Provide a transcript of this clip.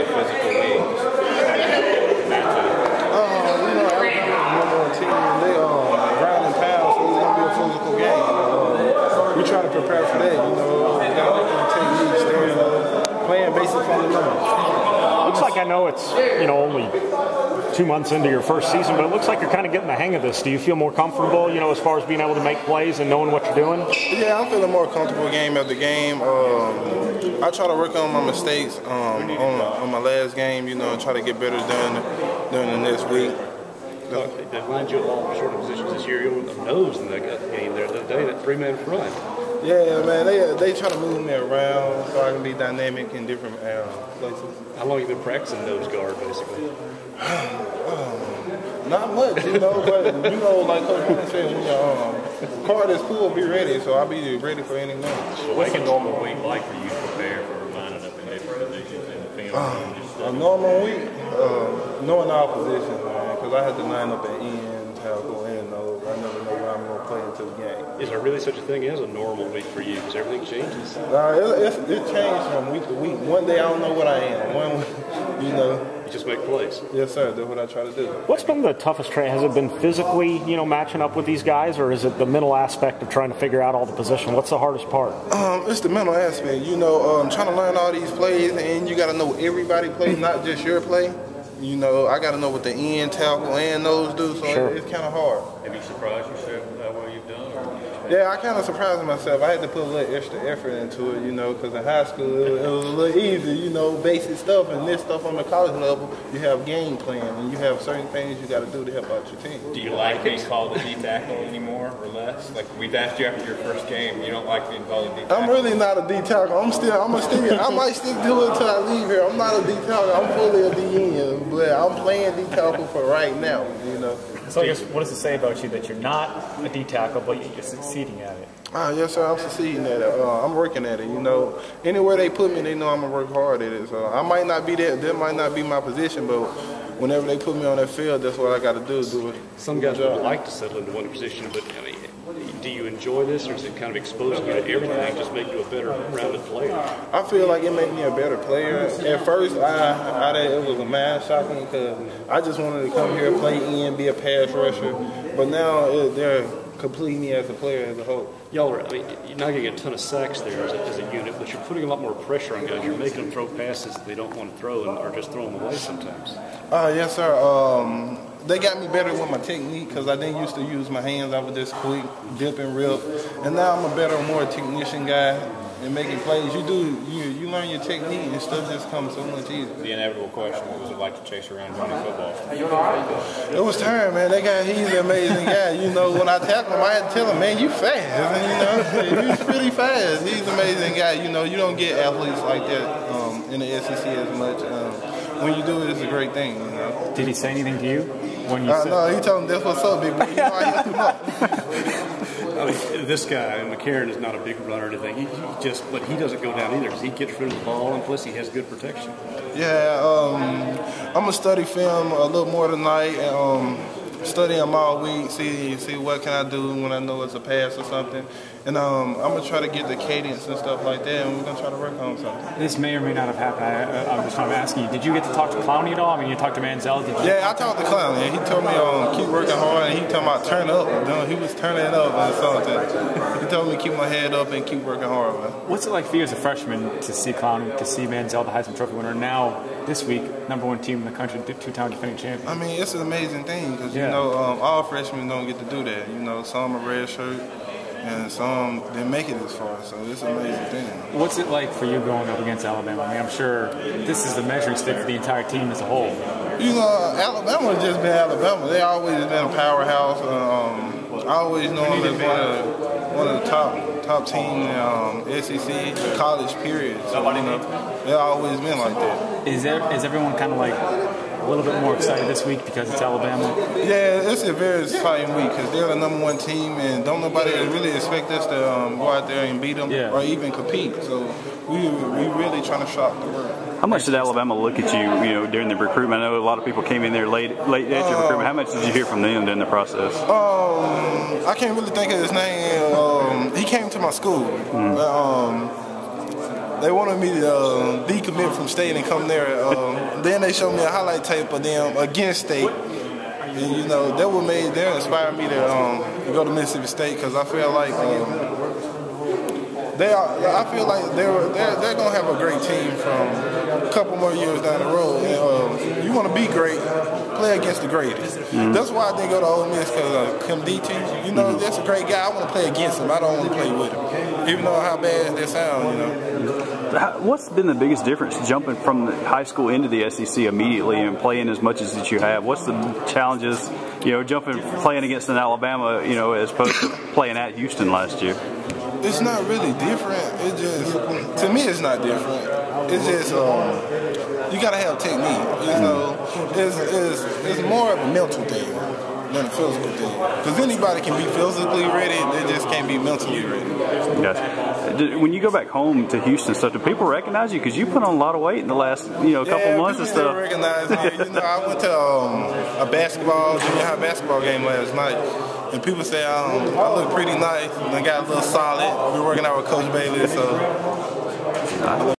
physical leagues. Alabama's number one team. They ground and pound, so it's gonna be a physical game. We try to prepare for that. We got to techniques, playing basic fundamentals. Looks like I know it's only 2 months into your first season, but it looks like you're kind of getting the hang of this. Do you feel more comfortable, as far as being able to make plays and knowing what you're doing? Yeah, I'm feeling more comfortable game after game. I try to work on my mistakes on my last game, try to get better during the next week. They lined you up all short positions this year. You were with the nose in that game there the other day, that three-man front. Yeah, man, they try to move me around so I can be dynamic in different places. How long have you been practicing nose guard, basically? Not much, but like Coach Quinn said, card is cool, be ready, so I'll be ready for any minute. So what's a normal week like for you to prepare for lining up in different positions in the film? A normal week, knowing our positions, man, because I had to line up at end, tackle, and nose. I never know where I'm going to play into the game. Is there really such a thing as a normal week for you? Because everything changes. It changed from week to week. One day I don't know what I am. One week, You just make plays. Yes, sir. That's what I try to do. What's been the toughest training? Has it been physically, matching up with these guys, or is it the mental aspect of trying to figure out all the position? What's the hardest part? It's the mental aspect. Trying to learn all these plays, and you got to know everybody plays, not just your play. I got to know what the end, tackle, and nose do, so sure. It's kind of hard. Have you surprised yourself with how well you've done? Yeah, I kind of surprised myself. I had to put a little extra effort into it, because in high school it was a little easy, basic stuff. And this stuff on the college level, you have game plan, and you have certain things you got to do to help out your team. Do you like being called a D-tackle anymore or less? Like we've asked you after your first game, you don't like being called a D-tackle? I'm really not a D-tackle. I might stick to it till I leave here. I'm not a D-tackle. I'm fully a D-end, but I'm playing D-tackle for right now, So I guess, what does it say about you that you're not a D-tackle, but you're succeeding at it? Yes, sir. I'm succeeding at it. I'm working at it. Anywhere they put me, they know I'm gonna work hard at it. So I might not be there. That might not be my position, but whenever they put me on that field, that's what I got to do. Do it. Some guys would like to settle into one position, but do you enjoy this, or is it kind of exposing you to everything, just make you a better rounded player? I feel like it made me a better player. At first, it was a mind shocking because I just wanted to come here, play in, be a pass rusher. But now they're completing me as a player as a whole. Y'all are, you're not getting a ton of sacks there as a unit, but you're putting a lot more pressure on guys. You're making them throw passes that they don't want to throw or just throw them away sometimes. Yes, sir. They got me better with my technique because I didn't used to use my hands. I would just quick dip and rip. And now I'm a better, more technician guy in making plays. You learn your technique and stuff just comes so much easier. The inevitable question, what was it like to chase around Johnny football? It was tiring, man. He's an amazing guy. When I tackle him, I had to tell him, man, you fast. And, he's really fast. He's an amazing guy. You don't get athletes like that in the SEC as much. When you do it, it's a great thing. Did he say anything to you when you said? No, he told him that's what's up, big boy. I hooked him up. This guy, McCarron, is not a big runner or anything. But he doesn't go down either because he gets rid of the ball, and plus he has good protection. Yeah, I'm gonna study film a little more tonight and study them all week. See what can I do when I know it's a pass or something. And I'm gonna try to get the cadence and stuff like that, and we're gonna try to work on something. This may or may not have happened. I'm just trying to ask you. Did you get to talk to Clowney at all? I mean, you talked to Manziel. Did you? Yeah, I talked to Clowney. He told me keep working hard, and he told me turn up. He was turning up and something. He told me keep my head up and keep working hard, man. What's it like for you as a freshman to see Clowney, to see Manziel, the Heisman Trophy winner, now this week #1 team in the country, two-time defending champion? I mean, it's an amazing thing because all freshmen don't get to do that. Some are red shirt. And some didn't make it as far, so it's an amazing thing. What's it like for you going up against Alabama? I mean, I'm sure this is the measuring stick for the entire team as a whole. Alabama's just been Alabama. They always been a powerhouse. I always know them as one of the top team in SEC, college period. So, they've always been like that. Is everyone kind of like a little bit more excited this week because it's Alabama? Yeah, it's a very exciting week because they're the #1 team, and don't nobody really expect us to go out there and beat them or even compete. So we really trying to shock the world. How much did Alabama look at you, during the recruitment? I know a lot of people came in there late at your recruitment. How much did you hear from them during the process? I can't really think of his name. He came to my school. They wanted me to decommit from State and come there. Then they showed me a highlight tape of them against State. And, you know, that inspired me to go to Mississippi State because I feel like they're gonna have a great team from a couple more years down the road. And, you want to be great, play against the greatest. That's why I didn't go to Ole Miss because Kim DT. You know, that's a great guy. I want to play against him. I don't want to play with him, even though how bad that sounds. You know. What's been the biggest difference jumping from high school into the SEC immediately and playing as much as that you have? What's the challenges, you know, playing against an Alabama, you know, as opposed to playing at Houston last year? It's not really different. It just, to me, it's not different. It's just, you gotta have technique. You know, it's more of a mental thing than a physical thing. Because anybody can be physically ready, they just can't be mentally ready. Gotcha. When you go back home to Houston and stuff, do people recognize you? Because you put on a lot of weight in the last, couple months and stuff. Yeah, recognize me. You know, I went to a junior high basketball game last night, and people say I look pretty nice, and I got a little solid. We're working out with Coach Bailey, so.